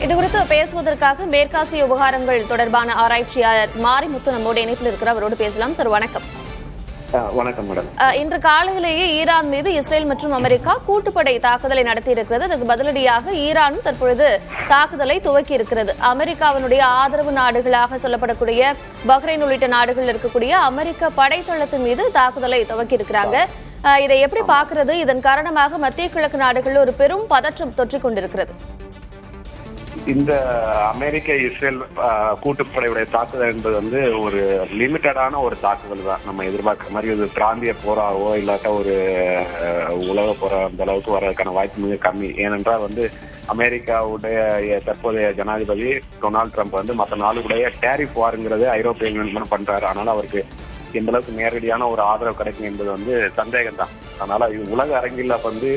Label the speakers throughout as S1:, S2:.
S1: இதுகுறித்து பேசுவதற்காக மேற்காசிய விவகாரங்கள் தொடர்பான ஆராய்ச்சியாளர் மாரிமுத்து நம்மோடு இணைப்பில் இருக்கிறார். அவரோடு பேசலாம். சார் வணக்கம்.
S2: வணக்கம் மேடம்.
S1: இன்று காலையிலேயே ஈரான் மீது இஸ்ரேல் மற்றும் அமெரிக்கா கூட்டுப்படை தாக்குதலை நடத்தியிருக்கிறது. அதற்கு பதிலடியாக ஈரான் தற்பொழுது தாக்குதலை துவக்கி இருக்கிறது. அமெரிக்காவினுடைய ஆதரவு நாடுகளாக சொல்லப்படக்கூடிய பஹ்ரைன் உள்ளிட்ட நாடுகள் இருக்கக்கூடிய அமெரிக்க படைத்தளத்தின் மீது தாக்குதலை துவக்கி இருக்கிறாங்க. இதை எப்படி பார்க்கிறது? இதன் காரணமாக மத்திய கிழக்கு நாடுகளில் ஒரு பெரும் பதற்றம் தொற்றிக் கொண்டிருக்கிறது.
S2: இந்த அமெரிக்க இஸ்ரேல் கூட்டுப்படையுடைய தாக்குதல் என்பது வந்து ஒரு லிமிட்டடான ஒரு தாக்குதல் தான். நம்ம எதிர்பார்க்கிற மாதிரி ஒரு பிராந்திய போராவோ இல்லாட்ட ஒரு உலக போரா அந்த அளவுக்கு வர்றதுக்கான வாய்ப்பு மிக கம்மி. ஏனென்றால் வந்து அமெரிக்காவுடைய தற்போதைய ஜனாதிபதி டொனால்டு ட்ரம்ப் வந்து மற்ற நாடுகளுடைய டேரிஃப் வாருங்கிறது ஐரோப்பிய யூனியன் பண்றாரு. அதனால அவருக்கு எந்த அளவுக்கு நேரடியான ஒரு ஆதரவு கிடைக்கும் என்பது வந்து சந்தேகம் தான். அதனால இது உலக அரங்கில் வந்து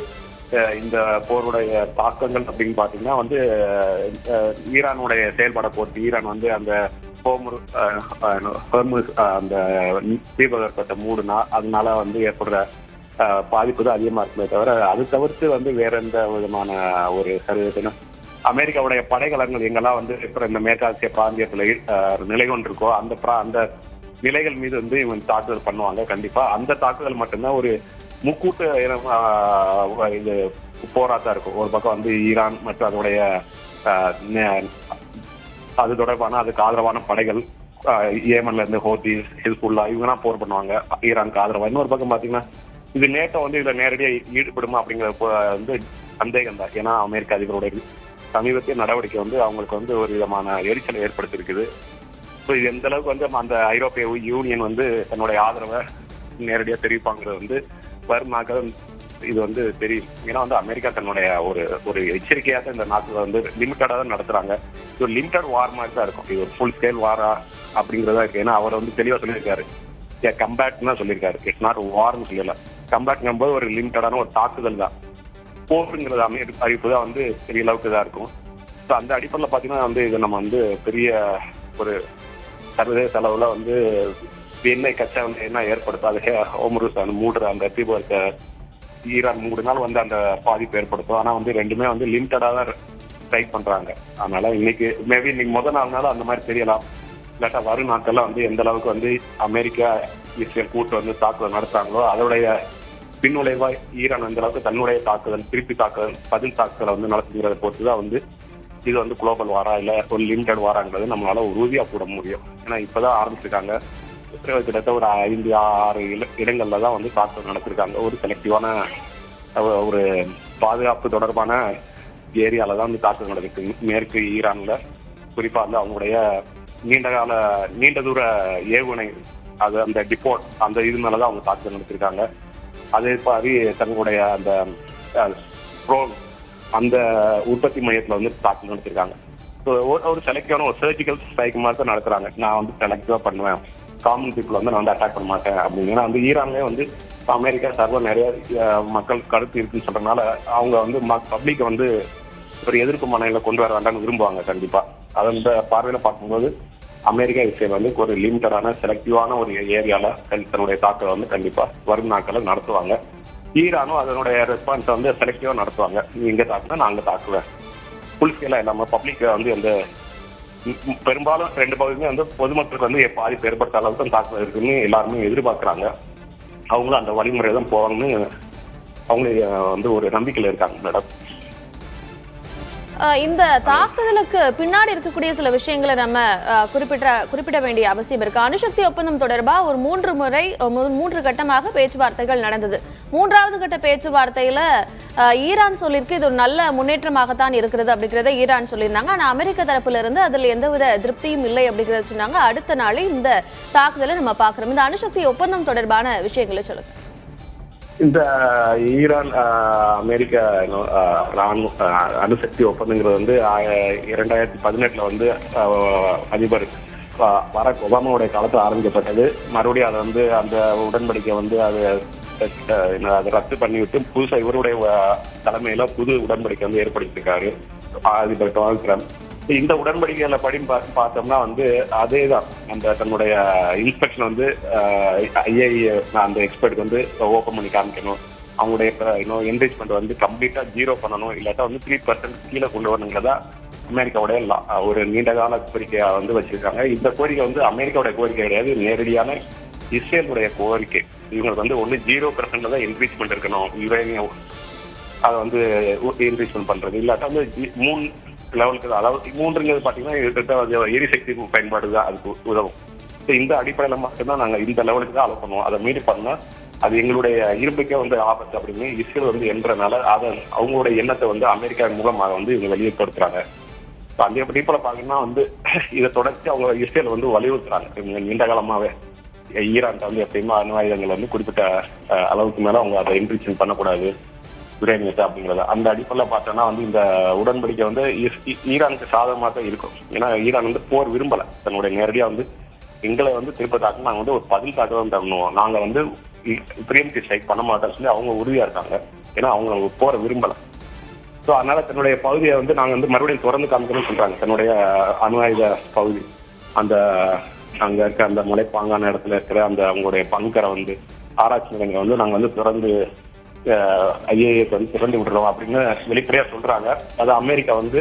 S2: இந்த போருடைய தாக்கங்கள் அப்படின்னு பாத்தீங்கன்னா வந்து ஈரானுடைய செயல்பாடை பொறுத்து ஈரான் வந்து அந்த அந்த தீபகற்பத்தை மூடுனா அதனால வந்து ஏற்படுற பாதிப்பு தான் அதிகமா இருக்குமே தவிர அது தவிர்த்து வந்து வேற எந்த விதமான ஒரு சர்வதேச அமெரிக்காவுடைய படைகளங்கள் எங்கெல்லாம் வந்து இப்ப இந்த மேற்காசிய பிராந்தியத்துல நிலை கொண்டிருக்கோ அந்த நிலைகள் மீது வந்து இவங்க தாக்குதல் பண்ணுவாங்க. கண்டிப்பா அந்த தாக்குதல் மட்டும்தான் ஒரு முக்கூட்டு இது போராட்டம் இருக்கும். ஒரு பக்கம் வந்து ஈரான் மற்றும் அதனுடைய அது தொடர்பான அதுக்கு ஆதரவான படைகள் ஏமன்ல இருந்து ஹோத்தி ஹிஸ்புல்லா இவங்கெல்லாம் போர் பண்ணுவாங்க ஈரானுக்கு ஆதரவா. இன்னொரு பக்கம் பாத்தீங்கன்னா இது நேட்டோ வந்து இதுல நேரடியாக ஈடுபடுமா அப்படிங்கிற வந்து சந்தேகம் தான். ஏன்னா அமெரிக்க அதிபருடைய சமீபத்திய நடவடிக்கை வந்து அவங்களுக்கு வந்து ஒரு விதமான எரிச்சலை ஏற்படுத்தியிருக்குது. ஸோ இது எந்த அளவுக்கு வந்து அந்த ஐரோப்பிய யூனியன் வந்து தன்னுடைய ஆதரவை நேரடியாக தெரிவிப்பாங்கிறது வந்து வரும் நாட்கள் இது வந்து தெரியும். ஏன்னா வந்து அமெரிக்கா தன்னுடைய ஒரு எச்சரிக்கையாக இந்த நாட்டில் வந்து லிமிட்டடாக தான் நடத்துறாங்க. இது ஒரு லிமிட்டட் வார் மாதிரி தான் இருக்கும். இது ஒரு ஃபுல் ஸ்கேல் வாரா அப்படிங்கிறதா இருக்கு. ஏன்னா அவர் வந்து தெளிவாக சொல்லியிருக்காரு, கம்பேக்ட்னு தான் சொல்லியிருக்காரு. இட்ஸ் நாட் வார்னு சொல்லல. கம்பேக்ட்ங்கும் போது ஒரு லிமிட்டடான ஒரு தாக்குதல் தான். போருங்கிறது அறிவிப்பு தான் வந்து பெரிய அளவுக்கு தான் இருக்கும். ஸோ அந்த அடிப்படையில் பார்த்தீங்கன்னா வந்து இது நம்ம வந்து பெரிய ஒரு சர்வதேச அளவில் வந்து எண்ணெய் கச்சா வந்து என்ன ஏற்படுத்தாது ஹோம்ரூஸ் அந்த மூடுற அந்த தீபத்தை ஈரான் மூடுனாலும் வந்து அந்த பாதிப்பு ஏற்படுத்தும். ஆனா வந்து ரெண்டுமே வந்து லிமிட்டடா தான் ட்ரை பண்றாங்க. அதனால இன்னைக்கு மேபி இன்னைக்கு முதல் நாள்னால அந்த மாதிரி தெரியலாம். இல்லாட்டா வரும் நாட்கள்ல வந்து எந்த அளவுக்கு வந்து அமெரிக்கா இஸ்ரேல் கூட்டு வந்து தாக்குதல் நடத்தாங்களோ அதோடைய பின்விளைவா ஈரான் அந்த அளவுக்கு தன்னுடைய தாக்குதல் திருப்பி தாக்குதல் பதில் தாக்குதலை வந்து நடத்துகிறத பொறுத்து தான் வந்து இது வந்து குளோபல் வாரா இல்ல ஒரு லிமிடெட் வாராங்கிறது நம்மளால உறுதியா கூட முடியும். ஏன்னா இப்பதான் ஆரம்பிச்சிருக்காங்க. கிட்டத்தட்ட ஒரு 5-6 இடங்கள்ல தான் வந்து தாக்குதல் நடத்திருக்காங்க. ஒரு செலக்டிவான ஒரு பாதுகாப்பு தொடர்பான ஏரியால தான் வந்து தாக்குதல் நடத்திருக்கு. மேற்கு ஈரான்ல குறிப்பா வந்து அவங்களுடைய நீண்ட தூர ஏவுகணை அது அந்த டிப்போர்ட் அந்த இது மேலதான் அவங்க தாக்குதல் நடத்திருக்காங்க. அதே மாதிரி தங்களுடைய அந்த ட்ரோன் அந்த உற்பத்தி மையத்துல வந்து தாக்குதல் நடத்திருக்காங்க. ஒரு செலக்டிவான ஒரு சர்ஜிக்கல் ஸ்ட்ரைக் மாதிரி தான் நடத்துறாங்க. நான் வந்து செலக்டிவா பண்ணுவேன், காமன் பீப்புள் வந்து நான் வந்து அட்டாக் பண்ண மாட்டேன் அப்படின்னா வந்து ஈரான்லேயே வந்து அமெரிக்கா சர்வ நிறைய மக்கள் கருத்து இருக்குன்னு சொல்றதுனால அவங்க வந்து பப்ளிக்கை வந்து ஒரு எதிர்ப்பு மனநிலை கொண்டு வர வேண்டாம்னு விரும்புவாங்க. கண்டிப்பா அந்த பார்வையில பார்க்கும்போது அமெரிக்கா இஸ்ரேல் வந்து ஒரு லிமிட்டடான செலக்டிவான ஒரு ஏரியால தன்னுடைய தாக்குதலை வந்து கண்டிப்பா வரும் நாட்களை நடத்துவாங்க. ஈரானும் அதனுடைய ரெஸ்பான்ஸை வந்து செலக்டிவா நடத்துவாங்க. நீ இங்க தாக்குனா நான் அங்க தாக்குவேன். ஃபுல் ஸ்கேலா இல்லாம பப்ளிக் வந்து அந்த பெரும்பாலும் ரெண்டு பகுதியுமே வந்து பொதுமக்களுக்கு வந்து பாதிப்பு ஏற்படுத்த அளவுக்கு தான் தாக்குதல் இருக்குன்னு எல்லாருமே எதிர்பார்க்கிறாங்க. அவங்களும் அந்த வழிமுறை தான் போவாங்கன்னு அவங்க வந்து ஒரு நம்பிக்கையில இருக்காங்க மேடம்.
S1: இந்த தாக்குதலுக்கு பின்னாடி இருக்கக்கூடிய சில விஷயங்களை நம்ம குறிப்பிட வேண்டிய அவசியம் இருக்கு. அணுசக்தி ஒப்பந்தம் தொடர்பா ஒரு 3 கட்டமாக பேச்சுவார்த்தைகள் நடந்தது. 3வது கட்ட பேச்சுவார்த்தையில ஈரான் சொல்லியிருக்கு இது ஒரு நல்ல முன்னேற்றமாகத்தான் இருக்கிறது அப்படிங்கறத ஈரான் சொல்லியிருந்தாங்க. ஆனா அமெரிக்க தரப்புல இருந்து அதுல எந்தவித திருப்தியும் இல்லை அப்படிங்கறத சொன்னாங்க. அடுத்த நாளே இந்த தாக்குதலை நம்ம பாக்குறோம். இந்த அணுசக்தி ஒப்பந்தம் தொடர்பான விஷயங்களை சொல்லுங்க.
S2: இந்த ஈரான் அமெரிக்க அணுசக்தி ஒப்பந்தங்கிறது வந்து 2018 வந்து அதிபர் பராக் ஒபாமாவுடைய காலத்தில் ஆரம்பிக்கப்பட்டது. மறுபடியும் அதை வந்து அந்த உடன்படிக்கை வந்து அதை ரத்து பண்ணிவிட்டு புதுசாக இவருடைய தலைமையில புது உடன்படிக்கை வந்து ஏற்படுத்தியிருக்காரு அதிபர் டொனால்டு ட்ரம்ப். இந்த உடன்படிக்கையில படி பார்த்தோம்னா வந்து அதே தான் அந்த தன்னுடைய இன்ஸ்பெக்ஷன் வந்து ஐஏஇ அந்த எக்ஸ்பர்ட் வந்து ஓப்பன் பண்ணி காமிக்கணும். அவங்களுடைய என்ரிச்மெண்ட் வந்து கம்ப்ளீட்டா 0 பண்ணணும், இல்லாட்டா வந்து 3% கீழே கொண்டு வரணுங்கிறதா அமெரிக்காவுடைய ஒரு நீண்டகால கோரிக்கையா வந்து வச்சிருக்காங்க. இந்த கோரிக்கை வந்து அமெரிக்காவுடைய கோரிக்கை கிடையாது, நேரடியான இஸ்ரேலுடைய கோரிக்கை. இவங்களுக்கு வந்து ஒண்ணு 0% தான் என்ரிச்மெண்ட் இருக்கணும், யுரேனியம் அதை வந்து என்ரிச்மெண்ட் பண்றது, இல்லாட்டா வந்து 3 லெவலுக்கு தான். அதாவது 3ங்கிறது பாத்தீங்கன்னா எரிசக்தி பயன்பாடு தான் அதுக்கு உதவும். இந்த அடிப்படையில மட்டும்தான் நாங்க இந்த லெவலுக்கு தான் அலோவ் பண்ணுவோம். அதை மீறி பண்ணா அது எங்களுடைய இருப்புக்கே வந்து ஆபத்து அப்படின்னு இஸ்ரேல் வந்து என்றனால அதை அவங்களுடைய எண்ணத்தை வந்து அமெரிக்கா மூலமாக வந்து இவங்க வெளிப்படுத்துறாங்க. அந்த அடிப்படையில் பாத்தீங்கன்னா வந்து இதை தொடர்ச்சி அவங்க இஸ்ரேல் வந்து வலியுறுத்துறாங்க நீண்ட காலமாவே. ஈரான் வந்து எப்பயுமே அணு ஆயுதங்கள் வந்து குறிப்பிட்ட அளவுக்கு மேல அவங்க அதை என்ரிச்மெண்ட் பண்ணக்கூடாது யுரேனியத்தை அப்படிங்கிறத. அந்த அடிப்படையில் பார்த்தோம்னா வந்து இந்த உடன்படிக்கை வந்து ஈரானுக்கு சாதகமாக தான் இருக்கும். ஏன்னா ஈரான் வந்து போர் விரும்பல, தன்னுடைய நேரடியா வந்து எங்களை வந்து திருப்ப தாக்க நாங்கள் வந்து ஒரு பதில் தாக்குதல் தரணும், நாங்க வந்து பிரியம்டி ஸ்ட்ரைக் பண்ண மாட்டோம்னு சொல்லி அவங்க உறுதியா இருக்காங்க. ஏன்னா அவங்க போற விரும்பல. ஸோ அதனால தன்னுடைய பகுதியை வந்து நாங்க வந்து மறுபடியும் திறந்து காமிக்கணும்னு சொல்றாங்க. தன்னுடைய அணு ஆயுத பகுதி அந்த அங்க இருக்க அந்த மலைப்பாங்கான இடத்துல இருக்கிற அந்த அவங்களுடைய பங்கரை வந்து ஆராய்ச்சி நிலையங்களை வந்து நாங்க வந்து திறந்து ஐஏஏக்கு வந்து திறந்து விடுறோம் அப்படின்னு வெளிப்படையா சொல்றாங்க. அது அமெரிக்கா வந்து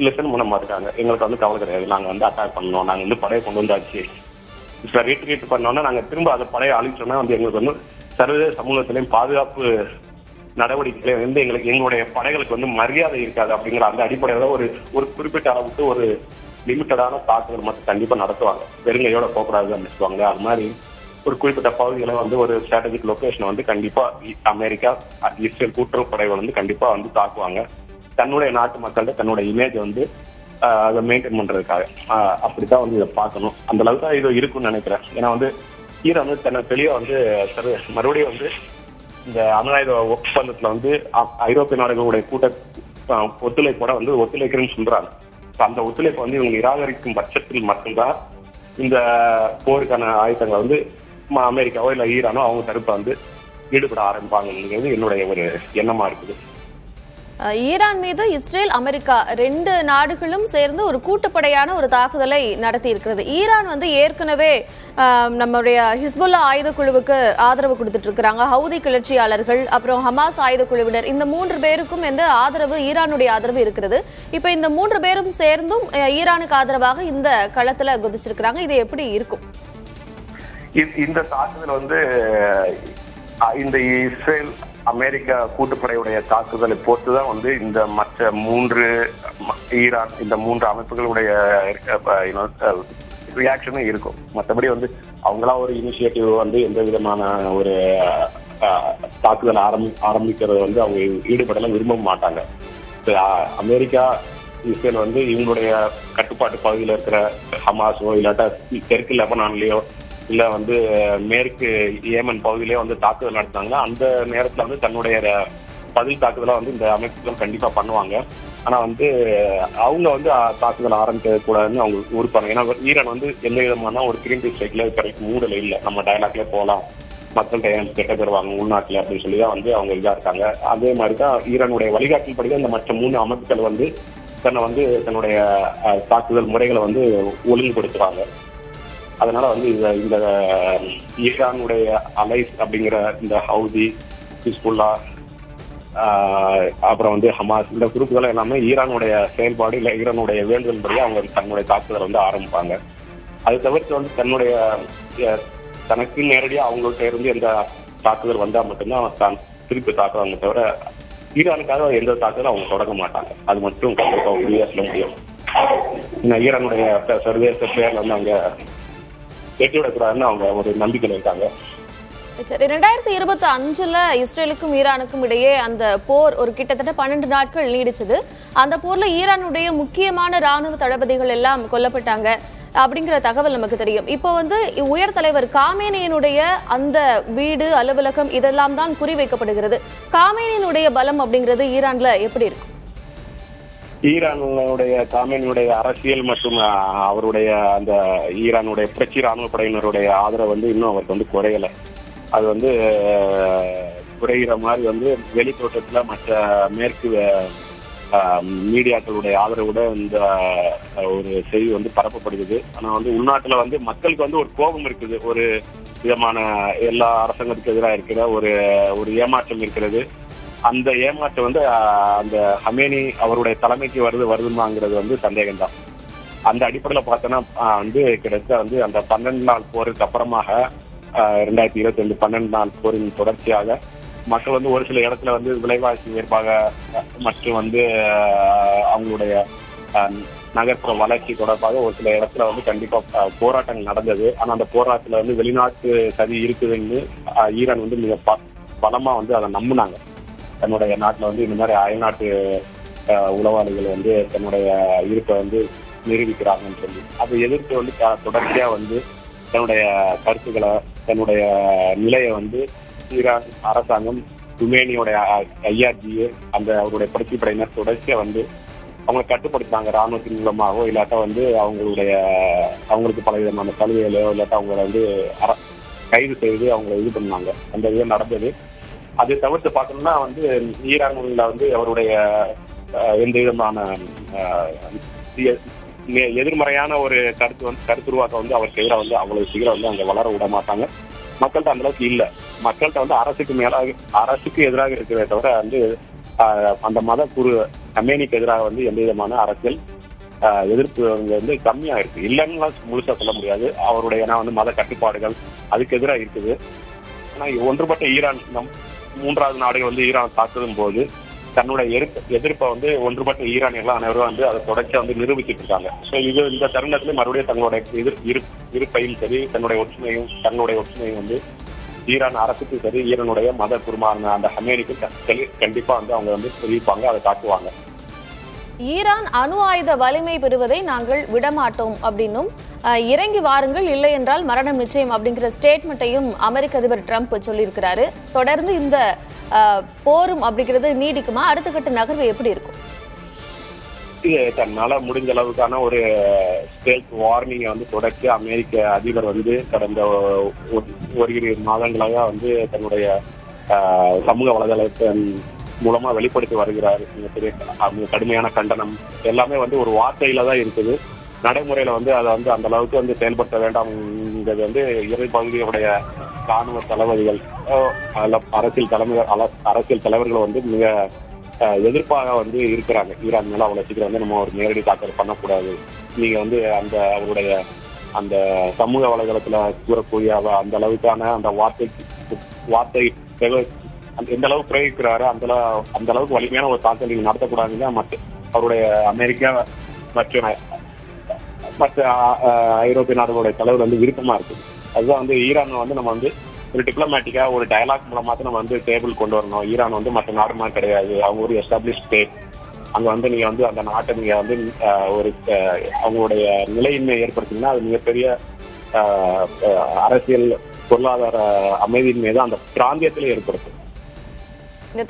S2: லிசன் பண்ண மாட்டாங்க. எங்களுக்கு வந்து கவலை கிடையாது, நாங்க வந்து அட்டாக் பண்ணோம், நாங்க வந்து படையை கொண்டு வந்தாச்சு, இப்ப ரீட்ரீட் பண்ணோம்னா நாங்க திரும்ப அந்த படையை அழிச்சோம்னா வந்து எங்களுக்கு வந்து சர்வதேச சமூகத்திலையும் பாதுகாப்பு நடவடிக்கைகளையும் வந்து எங்களுடைய படைகளுக்கு வந்து மரியாதை இருக்காது அப்படிங்கிற அந்த அடிப்படையில ஒரு குறிப்பிட்ட அளவுக்கு ஒரு லிமிட்டடான தாக்குதல் மட்டும் கண்டிப்பா நடத்துவாங்க. பெருங்கையோட போகக்கூடாது அப்படின்னு சொல்லுவாங்க. அது மாதிரி ஒரு குறிப்பிட்ட பகுதிகளை வந்து ஒரு ஸ்ட்ராட்டஜிக் லொகேஷனை வந்து கண்டிப்பா அமெரிக்கா இஸ்ரேல் கூட்டுறவு படைகள் வந்து கண்டிப்பா வந்து தாக்குவாங்க. தன்னுடைய நாட்டு மக்கள்கிட்ட தன்னுடைய இமேஜ் வந்து அதை மெயின்டைன் பண்றதுக்காக. அப்படித்தான் வந்து இதை பார்க்கணும். அந்த அளவுக்கு தான் இது இருக்குன்னு நினைக்கிறேன். ஏன்னா வந்து ஈரான் வந்து தன்னை தெளிவா வந்து மறுபடியும் வந்து இந்த அணு ஆயுத ஒப்பந்தத்துல வந்து ஐரோப்பிய நாடுகளுடைய ஒத்துழைப்போட வந்து ஒத்துழைக்கிறேன்னு சொல்றாங்க. அந்த ஒத்துழைப்பை வந்து இவங்க நிராகரிக்கும் பட்சத்தில் மட்டும்தான் இந்த போருக்கான ஆயுதங்களை வந்து அமெரிக்காவோ இல்ல ஈரானோ அவங்க தரப்ப வந்து ஈடுபட ஆரம்பிப்பாங்கிறது என்னுடைய ஒரு எண்ணமா இருக்குது.
S1: ஈரான் மீது இஸ்ரேல் அமெரிக்கா 2 நாடுகளும் சேர்ந்து ஒரு கூட்டுப்படையான ஒரு தாக்குதலை நடத்தி இருக்கிறது. ஈரான் வந்து ஏற்கனவே நம்முடைய ஹிஸ்புல்லா ஆயுத குழுவுக்கு ஆதரவு கொடுத்துட்டு இருக்கிறாங்க. ஹவுதி கிளர்ச்சியாளர்கள், அப்புறம் ஹமாஸ் ஆயுத குழுவினர், இந்த 3 பேருக்கும் வந்து ஆதரவு, ஈரானுடைய ஆதரவு இருக்கிறது. இப்ப இந்த 3 பேரும் சேர்ந்தும் ஈரானுக்கு ஆதரவாக இந்த களத்துல குதிச்சிருக்கிறாங்க. இது எப்படி இருக்கும்?
S2: இந்த தாக்குதல் வந்து இந்த இஸ்ரேல் அமெரிக்கா கூட்டுப்படையுடைய தாக்குதலை பொறுத்துதான் வந்து இந்த மற்ற 3 ஈரான் இந்த 3 அமைப்புகளுடைய ரியாக்ஷனும் இருக்கும். மற்றபடி வந்து அவங்களா ஒரு இனிஷியேட்டிவ் வந்து எந்த விதமான ஒரு தாக்குதல் ஆரம்பிக்கிறது வந்து அவங்க ஈடுபடலாம் விரும்ப மாட்டாங்க. அமெரிக்கா இஸ்ரேல் வந்து இவங்களுடைய கட்டுப்பாட்டு பகுதியில் இருக்கிற ஹமாஸோ இல்லாட்டா தெற்கு லெபனான்லயோ இல்ல வந்து மேற்கு ஏமன் பகுதியிலேயே வந்து தாக்குதல் நடத்தினாங்கன்னா அந்த நேரத்துல வந்து தன்னுடைய பதில் தாக்குதலா வந்து இந்த அமைப்புகள் கண்டிப்பா பண்ணுவாங்க. ஆனா வந்து அவங்க வந்து தாக்குதல் ஆரம்பிக்க கூடாதுன்னு அவங்க உறுப்பாங்க. ஏன்னா ஈரான் வந்து எந்த விதமான ஒரு கிரீன் ஸ்ட்ரைக்ல கரெக்ட் மூடல இல்லை, நம்ம டயலாக்ல போகலாம், மக்கள் கெட்ட பெறுவாங்க உள்நாட்டுல அப்படின்னு சொல்லிதான் வந்து அவங்க இதா இருக்காங்க. அதே மாதிரிதான் ஈரானுடைய வழிகாட்டில் படிதான் இந்த மற்ற 3 அமைப்புகள் வந்து தன்னுடைய தாக்குதல் முறைகளை வந்து ஒழுங்குபடுத்துறாங்க. அதனால வந்து இந்த ஈரானுடைய அலைஸ் அப்படிங்கிற இந்த ஹவுதி, ஹிஸ்புல்லா, அப்புறம் வந்து ஹமாஸ், இந்த குரூப்புகள் எல்லாமே ஈரானுடைய செயல்பாடு இல்லை ஈரானுடைய வேண்டுதல் படி அவங்க தன்னுடைய தாக்குதலை வந்து ஆரம்பிப்பாங்க. அது தவிர்த்து வந்து தனக்கு நேரடியா அவங்கள்ட்ட இருந்து எந்த தாக்குதல் வந்தா மட்டும்தான் தான் திருப்பி தாக்குவாங்க தவிர ஈரானுக்காக எந்த தாக்குதலும் அவங்க தொடங்க மாட்டாங்க. அது மட்டும் கண்டிப்பா உறுதியா சொல்ல முடியும். ஈரானுடைய சர்வதேச பேர்ல வந்து அவங்க வெற்றிவிடக்கூடாதுன்னு அவங்க ஒரு நம்பிக்கையில் இருக்காங்க.
S1: 2025 இஸ்ரேலுக்கும் ஈரானுக்கும் இடையே அந்த போர் ஒரு கிட்டத்தட்ட 12 நாட்கள் நீடிச்சது. அந்த போர்ல ஈரானுடைய முக்கியமான ராணுவ தளபதிகள் எல்லாம் கொல்லப்பட்டாங்க அப்படிங்கிற தகவல் நமக்கு தெரியும். இப்போ வந்து உயர் தலைவர் காமேனியினுடைய அந்த வீடு, அலுவலகம் இதெல்லாம் தான் குறிவைக்கப்படுகிறது. காமேனியினுடைய பலம் அப்படிங்கிறது ஈரான்ல எப்படி இருக்கும்?
S2: ஈரானுடைய காமேனியுடைய அரசியல் மற்றும் அவருடைய அந்த ஈரானுடைய புரட்சி ராணுவ படையினருடைய ஆதரவு வந்து இன்னும் அவருக்கு வந்து குறையல. அது வந்து குறைகிற மாதிரி வந்து வெளி தோற்றத்துல மற்ற மேற்கு மீடியாக்களுடைய ஆதரவோட இந்த ஒரு செய்தி வந்து பரப்பப்படுகிறது. ஆனா வந்து உள்நாட்டுல வந்து மக்களுக்கு வந்து ஒரு கோபம் இருக்குது, ஒரு விதமான எல்லா அரசாங்கத்துக்கு எதிராக இருக்கிற ஒரு ஏமாற்றம் இருக்கிறது. அந்த ஏமாற்றம் வந்து அந்த ஹமேனி அவருடைய தலைமைக்கு வருதுமாங்கிறது வந்து சந்தேகம்தான். அந்த அடிப்படையில் பார்த்தோன்னா வந்து கிட்டத்தட்ட வந்து அந்த 12 நாள் போருக்கு அப்புறமாக 2022 12 நாள் போரின் தொடர்ச்சியாக மக்கள் வந்து ஒரு சில இடத்துல வந்து விலைவாசி உயர்வாக மற்றும் வந்து அவங்களுடைய நகர்ப்புற வளர்ச்சி தொடர்பாக ஒரு சில இடத்துல வந்து கண்டிப்பா போராட்டங்கள் நடந்தது. ஆனா அந்த போராட்டத்துல வந்து வெளிநாட்டு சதி இருக்குதுன்னு ஈரான் வந்து மிக பலமா வந்து அதை நம்பினாங்க. தன்னுடைய நாட்டுல வந்து இந்த மாதிரி அயல்நாட்டு உளவாளிகள் வந்து தன்னுடைய இருப்பை வந்து நிரூபிக்கிறாங்கன்னு சொல்லி அதை எதிர்த்து வந்து தொடர்ச்சியா வந்து தன்னுடைய கருத்துக்களை தன்னுடைய நிலையை வந்து ஈரான் அரசாங்கம் ருமேனியோடைய ஐஆர்ஜிஏ அந்த அவருடைய புரட்சி படையினர் தொடர்ச்சியா வந்து அவங்க கட்டுப்படுத்தாங்க. ராணுவத்தின் மூலமாகவோ இல்லாட்டா வந்து அவங்களுக்கு பல விதமான சலுகைகளோ இல்லாட்டா அவங்களை வந்து கைது செய்து அவங்களை இது பண்ணாங்க. அந்த இது நடந்தது. அதை தவிர்த்து பார்த்தோம்னா வந்து ஈரான்ல வந்து அவருடைய எந்த விதமான எதிர்மறையான ஒரு கருத்துருவாக்கம் வந்து அவர் செய்யற வந்து அவ்வளவு சீக்கிரம் வந்து அங்க வளர விட மாட்டாங்க. மக்கள்கிட்ட அந்த அளவுக்கு இல்லை. மக்கள்கிட்ட வந்து அரசுக்கு எதிராக இருக்கிறத தவிர வந்து அந்த மத குரு ஹமேனிக்கு எதிராக வந்து எந்த விதமான அரசியல் எதிர்ப்பு வந்து கம்மியா இருக்கு. இல்லைன்னா முழுசா சொல்ல முடியாது. அவருடைய வந்து மத கட்டுப்பாடுகள் அதுக்கு எதிராக இருக்குது. ஆனா ஒன்றுபட்ட ஈரான் மூன்றாவது நாடுகள் வந்து ஈரான் தாக்குதும் போது தன்னுடைய எதிர்ப்பை வந்து ஒன்றுபட்ட ஈரானியர்கள் அனைவரும் வந்து அதை தொடர்ச்சியா வந்து நிரூபிச்சுட்டு இருக்காங்க. ஸோ இது இந்த தருணத்துல மறுபடியும் தங்களுடைய இருப்பையும் சரி தன்னுடைய ஒற்றுமையும் வந்து ஈரான் அரசுக்கு சரி ஈரானுடைய மத குருமான அந்த ஹமேனிக்கு கண்டிப்பா வந்து அவங்க வந்து தெரிவிப்பாங்க, அதை காட்டுவாங்க.
S1: ஈரான் அணு ஆயுத வலிமை பெறுவதை நாங்கள் விடமாட்டோம் அப்படின்னும் இறங்கி வாருங்கள் இல்லை என்றால் மரணம் நிச்சயம் அப்படிங்கிற ஸ்டேட்மெண்ட்டையும் அமெரிக்க அதிபர் ட்ரம்ப் சொல்லியிருக்கிறாரு. தொடர்ந்து இந்த போரும் அப்படிங்கிறது நீடிக்குமா? அடுத்த கட்ட நகர்வு எப்படி இருக்கும்?
S2: இது தன்னால முடிஞ்ச அளவுக்கான ஒரு ஸ்டேட் வார்னிங்கை வந்து தொடர்ச்சி அமெரிக்க அதிபர் வந்து கடந்த ஒரு மாதங்களாக வந்து தன்னுடைய சமூக வலைதளத்தின் மூலமா வெளிப்படுத்தி வருகிறார். கடுமையான கண்டனம் எல்லாமே வந்து ஒரு வார்த்தையில தான் இருக்குது. நடைமுறையில வந்து அதை வந்து அந்த அளவுக்கு வந்து செயல்படுத்த வேண்டாம்ங்கிறது வந்து இறை பகுதியுடைய ராணுவ தளபதிகள் அரசியல் தலைவர்கள் வந்து மிக எதிர்ப்பாக வந்து இருக்கிறாங்க. ஈரான் மேல அவ்வளவு சீக்கிரம் வந்து நம்ம ஒரு நேரடி தாக்கல் பண்ணக்கூடாது. நீங்க வந்து அவருடைய அந்த சமூக வலைதளத்துல கூறக்கூடிய அந்த அளவுக்கான அந்த வார்த்தை எந்த அளவுக்கு பிரயோகிக்கிறாரு அந்த அளவுக்கு வலிமையான ஒரு தாக்கல் நீங்க நடத்தக்கூடாதுங்க. அவருடைய அமெரிக்கா மற்ற ஐரோப்பிய நாடுகளுடைய தலைவர் வந்து விருப்பமா இருக்கு. அதுதான் வந்து ஈரான் வந்து நம்ம வந்து ஒரு டிப்ளமேட்டிக்கா ஒரு டயலாக் மூலமா நம்ம வந்து டேபிள் கொண்டு வரணும். ஈரான் வந்து மற்ற நாடு மாதிரி கிடையாது. அவங்க ஒரு எஸ்டாப்ளிஷ் ஸ்டேட். அங்க வந்து நீங்க வந்து அந்த நாட்டை நீங்க வந்து ஒரு அவங்களுடைய நிலையின்மை ஏற்படுத்திங்கன்னா அது மிகப்பெரிய அரசியல் பொருளாதார அமைதியின்மை தான் அந்த பிராந்தியத்திலே ஏற்படுத்தும்.
S1: இந்த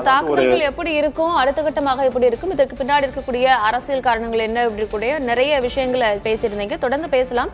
S1: தாக்குதல்கள் எப்படி இருக்கும், அடுத்த கட்டமாக எப்படி இருக்கும், இதற்கு பின்னாடி இருக்கக்கூடிய அரசியல் காரணங்கள் என்ன, இப்படி கூட நிறைய விஷயங்களை பேசியிருந்தீங்க. தொடர்ந்து பேசலாம்.